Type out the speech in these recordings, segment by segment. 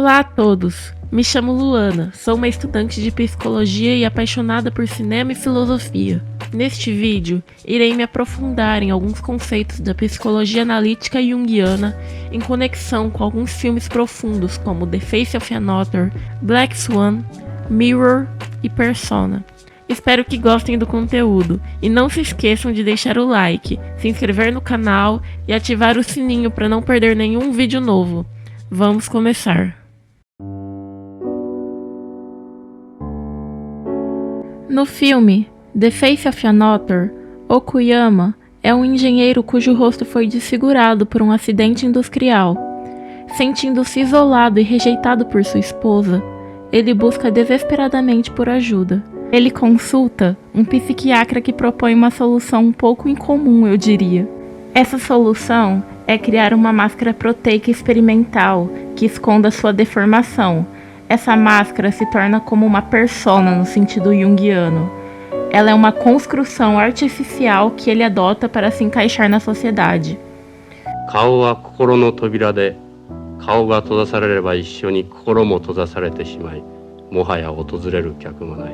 Olá a todos, me chamo Luana, sou uma estudante de psicologia e apaixonada por cinema e filosofia. Neste vídeo, irei me aprofundar em alguns conceitos da psicologia analítica junguiana em conexão com alguns filmes profundos como The Face of an Author, Black Swan, Mirror e Persona. Espero que gostem do conteúdo e não se esqueçam de deixar o like, se inscrever no canal e ativar o sininho para não perder nenhum vídeo novo. Vamos começar! No filme The Face of an Author, Okuyama é um engenheiro cujo rosto foi desfigurado por um acidente industrial. Sentindo-se isolado e rejeitado por sua esposa, ele busca desesperadamente por ajuda. Ele consulta um psiquiatra que propõe uma solução um pouco incomum, eu diria. Essa solução é criar uma máscara proteica experimental que esconda sua deformação. Essa máscara se torna como uma persona no sentido junguiano. Ela é uma construção artificial que ele adota para se encaixar na sociedade. 顔は心の扉で、顔が閉ざされれば一緒に心も閉ざされてしまい、もはや訪れる客もない。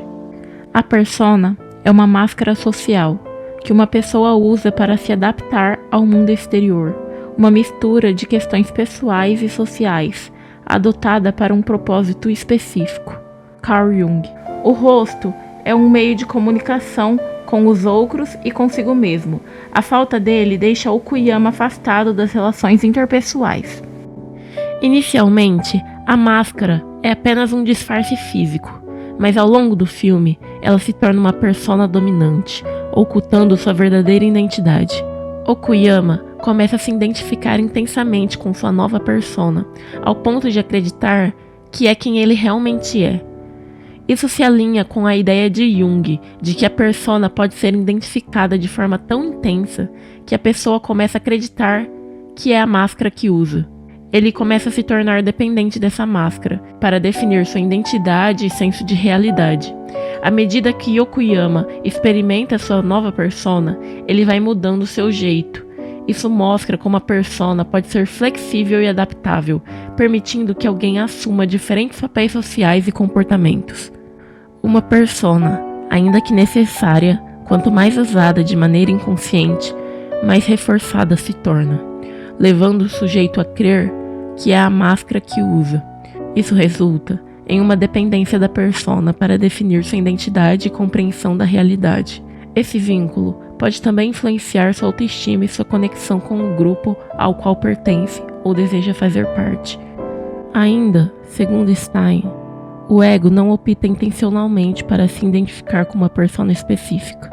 A persona é uma máscara social que uma pessoa usa para se adaptar ao mundo exterior, uma mistura de questões pessoais e sociais, adotada para um propósito específico. Carl Jung. O rosto é um meio de comunicação com os outros e consigo mesmo. A falta dele deixa Okuyama afastado das relações interpessoais. Inicialmente, a máscara é apenas um disfarce físico, mas ao longo do filme, ela se torna uma persona dominante, ocultando sua verdadeira identidade. Okuyama começa a se identificar intensamente com sua nova persona, ao ponto de acreditar que é quem ele realmente é. Isso se alinha com a ideia de Jung, de que a persona pode ser identificada de forma tão intensa que a pessoa começa a acreditar que é a máscara que usa. Ele começa a se tornar dependente dessa máscara para definir sua identidade e senso de realidade. À medida que Okuyama experimenta sua nova persona, ele vai mudando seu jeito. Isso mostra como a persona pode ser flexível e adaptável, permitindo que alguém assuma diferentes papéis sociais e comportamentos. Uma persona, ainda que necessária, quanto mais usada de maneira inconsciente, mais reforçada se torna, levando o sujeito a crer que é a máscara que usa. Isso resulta em uma dependência da persona para definir sua identidade e compreensão da realidade. Esse vínculo pode também influenciar sua autoestima e sua conexão com o grupo ao qual pertence ou deseja fazer parte. Ainda, segundo Stein, o ego não opta intencionalmente para se identificar com uma persona específica.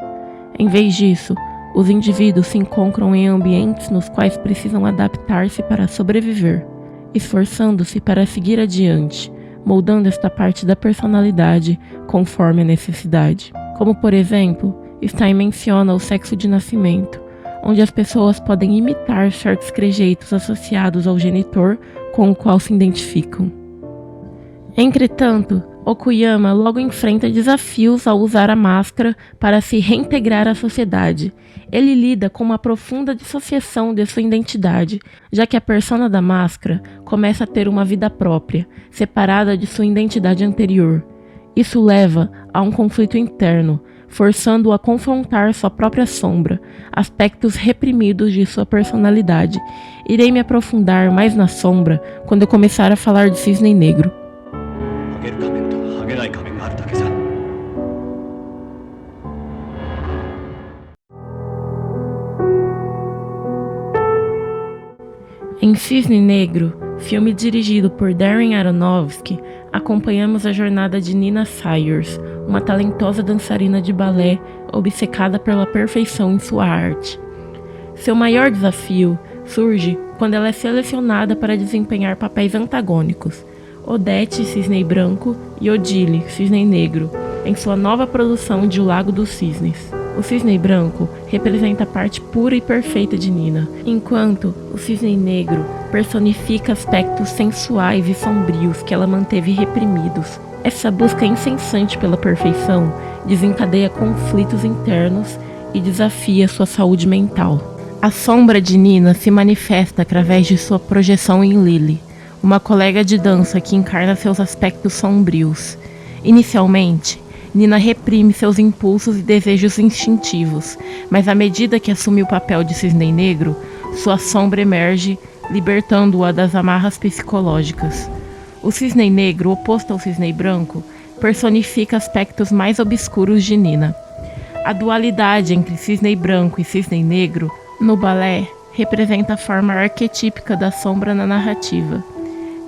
Em vez disso, os indivíduos se encontram em ambientes nos quais precisam adaptar-se para sobreviver, esforçando-se para seguir adiante, moldando esta parte da personalidade conforme a necessidade. Como, por exemplo, Stein menciona o sexo de nascimento, onde as pessoas podem imitar certos trejeitos associados ao genitor com o qual se identificam. Entretanto, Okuyama logo enfrenta desafios ao usar a máscara para se reintegrar à sociedade. Ele lida com uma profunda dissociação de sua identidade, já que a persona da máscara começa a ter uma vida própria, separada de sua identidade anterior. Isso leva a um conflito interno, forçando-o a confrontar sua própria sombra, aspectos reprimidos de sua personalidade. Irei me aprofundar mais na sombra quando eu começar a falar de Cisne Negro. Em Cisne Negro, filme dirigido por Darren Aronofsky, acompanhamos a jornada de Nina Sayers, uma talentosa dançarina de balé obcecada pela perfeição em sua arte. Seu maior desafio surge quando ela é selecionada para desempenhar papéis antagônicos, Odete, Cisne Branco, e Odile, Cisne Negro, em sua nova produção de O Lago dos Cisnes. O Cisne Branco representa a parte pura e perfeita de Nina, enquanto o Cisne Negro personifica aspectos sensuais e sombrios que ela manteve reprimidos. Essa busca incessante pela perfeição desencadeia conflitos internos e desafia sua saúde mental. A sombra de Nina se manifesta através de sua projeção em Lily, uma colega de dança que encarna seus aspectos sombrios. Inicialmente, Nina reprime seus impulsos e desejos instintivos, mas à medida que assume o papel de cisne negro, sua sombra emerge, libertando-a das amarras psicológicas. O cisne negro, oposto ao cisne branco, personifica aspectos mais obscuros de Nina. A dualidade entre cisne branco e cisne negro, no balé, representa a forma arquetípica da sombra na narrativa.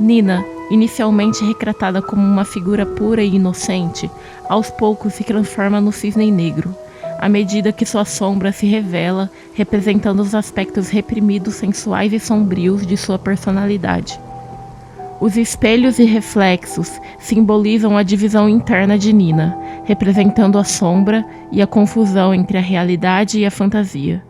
Nina, inicialmente retratada como uma figura pura e inocente, aos poucos se transforma no cisne negro, à medida que sua sombra se revela, representando os aspectos reprimidos, sensuais e sombrios de sua personalidade. Os espelhos e reflexos simbolizam a divisão interna de Nina, representando a sombra e a confusão entre a realidade e a fantasia.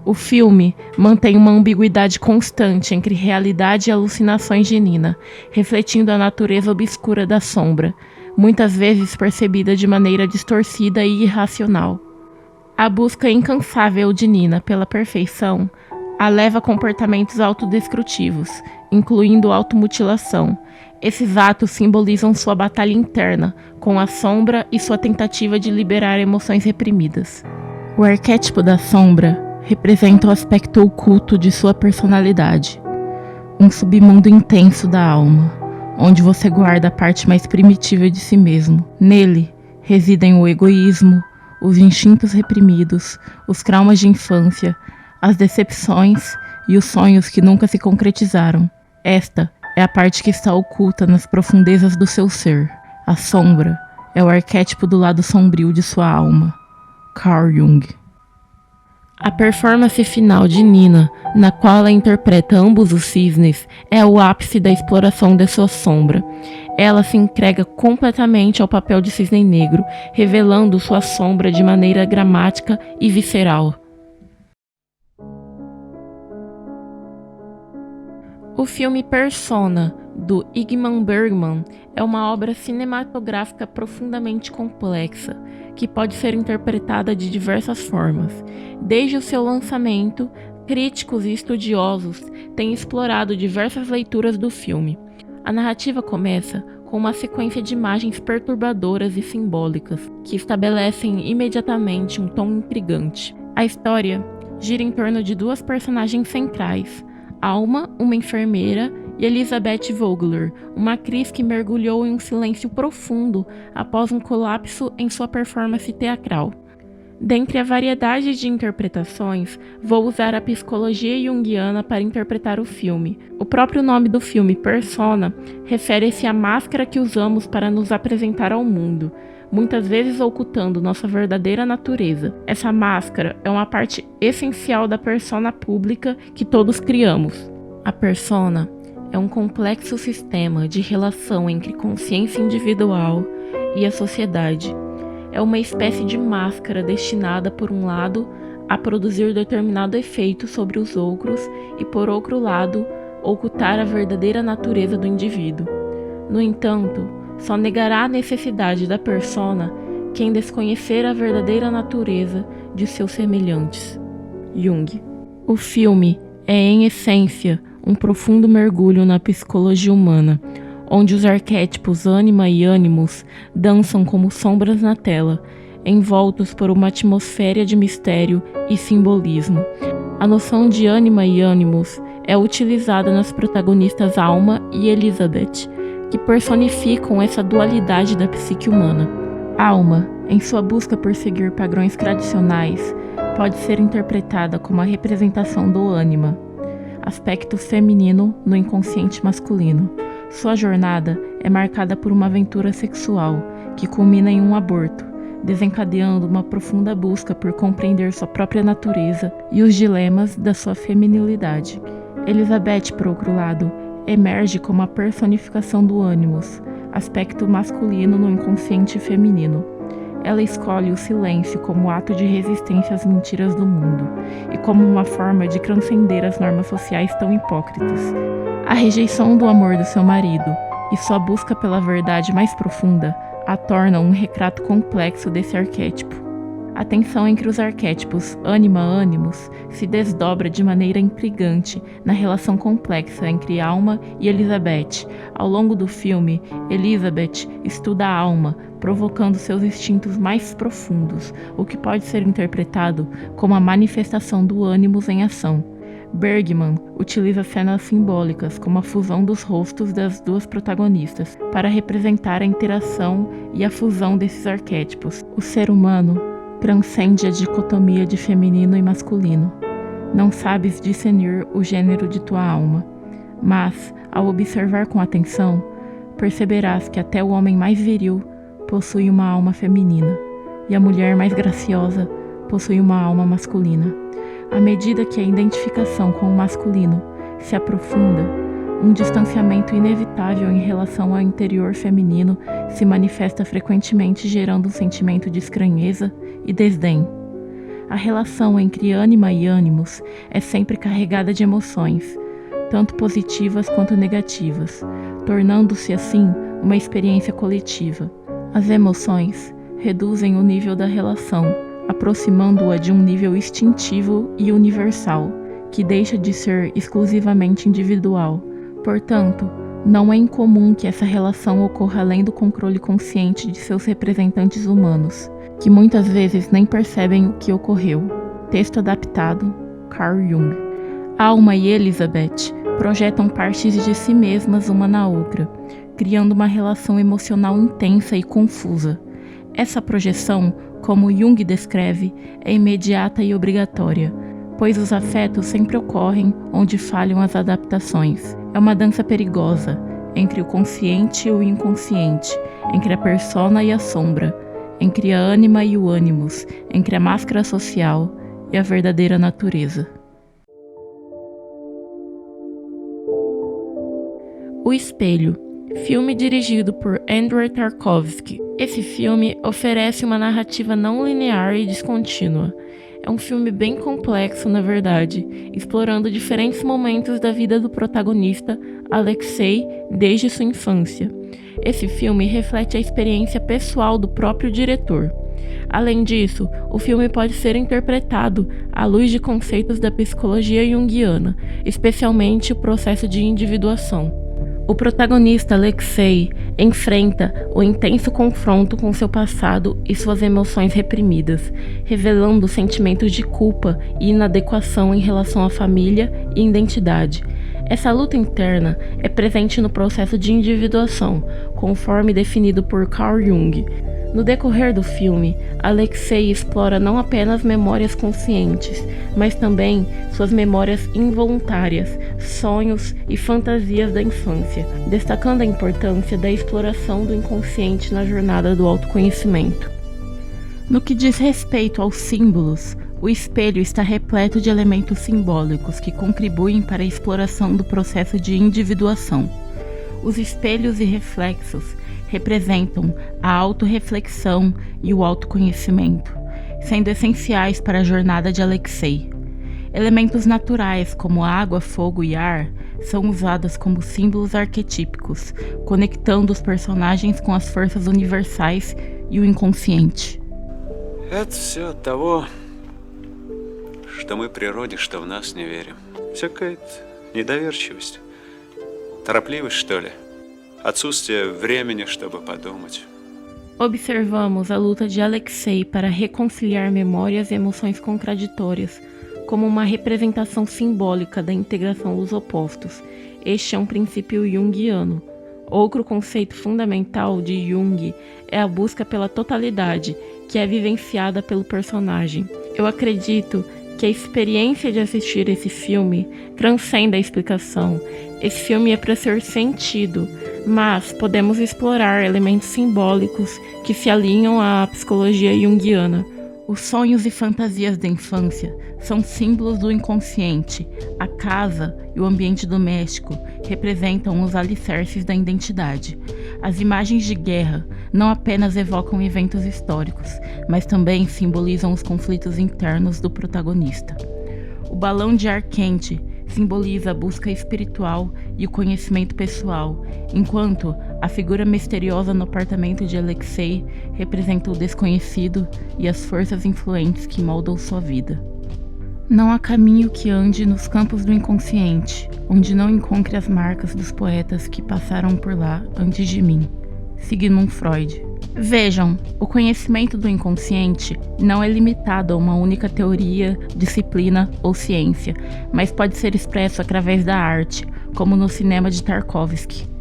O filme mantém uma ambiguidade constante entre realidade e alucinações de Nina, refletindo a natureza obscura da sombra, muitas vezes percebida de maneira distorcida e irracional. A busca incansável de Nina pela perfeição a leva a comportamentos autodestrutivos, incluindo automutilação. Esses atos simbolizam sua batalha interna com a sombra e sua tentativa de liberar emoções reprimidas. O arquétipo da sombra representa o aspecto oculto de sua personalidade, um submundo intenso da alma, onde você guarda a parte mais primitiva de si mesmo. Nele residem o egoísmo, os instintos reprimidos, os traumas de infância, as decepções e os sonhos que nunca se concretizaram. Esta é a parte que está oculta nas profundezas do seu ser. A sombra é o arquétipo do lado sombrio de sua alma. Carl Jung. A performance final de Nina, na qual ela interpreta ambos os cisnes, é o ápice da exploração de sua sombra. Ela se entrega completamente ao papel de cisne negro, revelando sua sombra de maneira dramática e visceral. O filme Persona, do Ingmar Bergman, é uma obra cinematográfica profundamente complexa, que pode ser interpretada de diversas formas. Desde o seu lançamento, críticos e estudiosos têm explorado diversas leituras do filme. A narrativa começa com uma sequência de imagens perturbadoras e simbólicas, que estabelecem imediatamente um tom intrigante. A história gira em torno de duas personagens centrais: Alma, uma enfermeira, e Elizabeth Vogler, uma atriz que mergulhou em um silêncio profundo após um colapso em sua performance teatral. Dentre a variedade de interpretações, vou usar a psicologia junguiana para interpretar o filme. O próprio nome do filme, Persona, refere-se à máscara que usamos para nos apresentar ao mundo, muitas vezes ocultando nossa verdadeira natureza. Essa máscara é uma parte essencial da persona pública que todos criamos. A persona é um complexo sistema de relação entre consciência individual e a sociedade. É uma espécie de máscara destinada, por um lado, a produzir determinado efeito sobre os outros e, por outro lado, ocultar a verdadeira natureza do indivíduo. No entanto, só negará a necessidade da persona quem desconhecer a verdadeira natureza de seus semelhantes. Jung. O filme é, em essência, um profundo mergulho na psicologia humana, onde os arquétipos ânima e ânimos dançam como sombras na tela, envoltos por uma atmosfera de mistério e simbolismo. A noção de ânima e ânimos é utilizada nas protagonistas Alma e Elizabeth, que personificam essa dualidade da psique humana. Alma, em sua busca por seguir padrões tradicionais, pode ser interpretada como a representação do ânima, aspecto feminino no inconsciente masculino. Sua jornada é marcada por uma aventura sexual que culmina em um aborto, desencadeando uma profunda busca por compreender sua própria natureza e os dilemas da sua feminilidade. Elizabeth, por outro lado, emerge como a personificação do ânimos, aspecto masculino no inconsciente feminino. Ela escolhe o silêncio como ato de resistência às mentiras do mundo e como uma forma de transcender as normas sociais tão hipócritas. A rejeição do amor do seu marido e sua busca pela verdade mais profunda a tornam um retrato complexo desse arquétipo. A tensão entre os arquétipos ânima-ânimos se desdobra de maneira intrigante na relação complexa entre Alma e Elizabeth. Ao longo do filme, Elizabeth estuda a Alma, provocando seus instintos mais profundos, o que pode ser interpretado como a manifestação do ânimos em ação. Bergman utiliza cenas simbólicas como a fusão dos rostos das duas protagonistas para representar a interação e a fusão desses arquétipos. O ser humano transcende a dicotomia de feminino e masculino. Não sabes discernir o gênero de tua alma, mas, ao observar com atenção, perceberás que até o homem mais viril possui uma alma feminina, e a mulher mais graciosa possui uma alma masculina. À medida que a identificação com o masculino se aprofunda, um distanciamento inevitável em relação ao interior feminino se manifesta frequentemente, gerando um sentimento de estranheza e desdém. A relação entre ânima e ânimos é sempre carregada de emoções, tanto positivas quanto negativas, tornando-se assim uma experiência coletiva. As emoções reduzem o nível da relação, aproximando-a de um nível instintivo e universal, que deixa de ser exclusivamente individual. Portanto, não é incomum que essa relação ocorra além do controle consciente de seus representantes humanos, que muitas vezes nem percebem o que ocorreu. Texto adaptado, Carl Jung. Alma e Elizabeth projetam partes de si mesmas uma na outra, criando uma relação emocional intensa e confusa. Essa projeção, como Jung descreve, é imediata e obrigatória, pois os afetos sempre ocorrem onde falham as adaptações. É uma dança perigosa, entre o consciente e o inconsciente, entre a persona e a sombra, entre a ânima e o ânimos, entre a máscara social e a verdadeira natureza. O Espelho, filme dirigido por Andrei Tarkovsky. Esse filme oferece uma narrativa não linear e descontínua. É um filme bem complexo, na verdade, explorando diferentes momentos da vida do protagonista, Alexei, desde sua infância. Esse filme reflete a experiência pessoal do próprio diretor. Além disso, o filme pode ser interpretado à luz de conceitos da psicologia junguiana, especialmente o processo de individuação. O protagonista Alexei enfrenta o intenso confronto com seu passado e suas emoções reprimidas, revelando sentimentos de culpa e inadequação em relação à família e identidade. Essa luta interna é presente no processo de individuação, conforme definido por Carl Jung. No decorrer do filme, Alexei explora não apenas memórias conscientes, mas também suas memórias involuntárias, sonhos e fantasias da infância, destacando a importância da exploração do inconsciente na jornada do autoconhecimento. No que diz respeito aos símbolos, o espelho está repleto de elementos simbólicos que contribuem para a exploração do processo de individuação. Os espelhos e reflexos representam a autorreflexão e o autoconhecimento, sendo essenciais para a jornada de Alexei. Elementos naturais como água, fogo e ar são usados como símbolos arquetípicos, conectando os personagens com as forças universais e o inconsciente. Это все от того, что мы природе, что в нас не верим. Все какая-то недоверчивость, торопливость, что ли. Отсутствие времени, чтобы подумать. Observamos a luta de Alexei para reconciliar memórias e emoções contraditórias, como uma representação simbólica da integração dos opostos. Este é um princípio junguiano. Outro conceito fundamental de Jung é a busca pela totalidade, que é vivenciada pelo personagem. Eu acredito que a experiência de assistir esse filme transcende a explicação. Esse filme é para ser sentido, mas podemos explorar elementos simbólicos que se alinham à psicologia junguiana. Os sonhos e fantasias da infância são símbolos do inconsciente. A casa e o ambiente doméstico representam os alicerces da identidade. As imagens de guerra não apenas evocam eventos históricos, mas também simbolizam os conflitos internos do protagonista. O balão de ar quente simboliza a busca espiritual e o conhecimento pessoal, enquanto A figura misteriosa no apartamento de Alexei representa o desconhecido e as forças influentes que moldam sua vida. Não há caminho que ande nos campos do inconsciente, onde não encontre as marcas dos poetas que passaram por lá antes de mim. Sigmund Freud. Vejam, o conhecimento do inconsciente não é limitado a uma única teoria, disciplina ou ciência, mas pode ser expresso através da arte, como no cinema de Tarkovsky.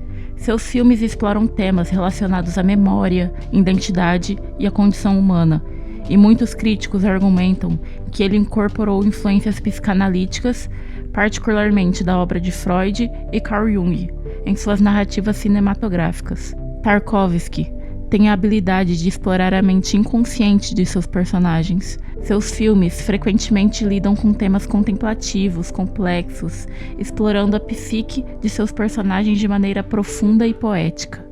Seus filmes exploram temas relacionados à memória, identidade e à condição humana, e muitos críticos argumentam que ele incorporou influências psicanalíticas, particularmente da obra de Freud e Carl Jung, em suas narrativas cinematográficas. Tarkovsky tem a habilidade de explorar a mente inconsciente de seus personagens. Seus filmes frequentemente lidam com temas contemplativos, complexos, explorando a psique de seus personagens de maneira profunda e poética.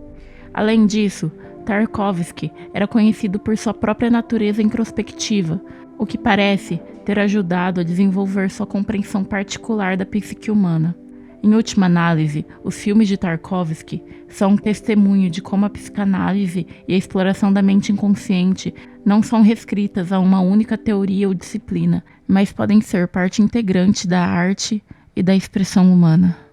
Além disso, Tarkovsky era conhecido por sua própria natureza introspectiva, o que parece ter ajudado a desenvolver sua compreensão particular da psique humana. Em última análise, os filmes de Tarkovsky são um testemunho de como a psicanálise e a exploração da mente inconsciente não são restritas a uma única teoria ou disciplina, mas podem ser parte integrante da arte e da expressão humana.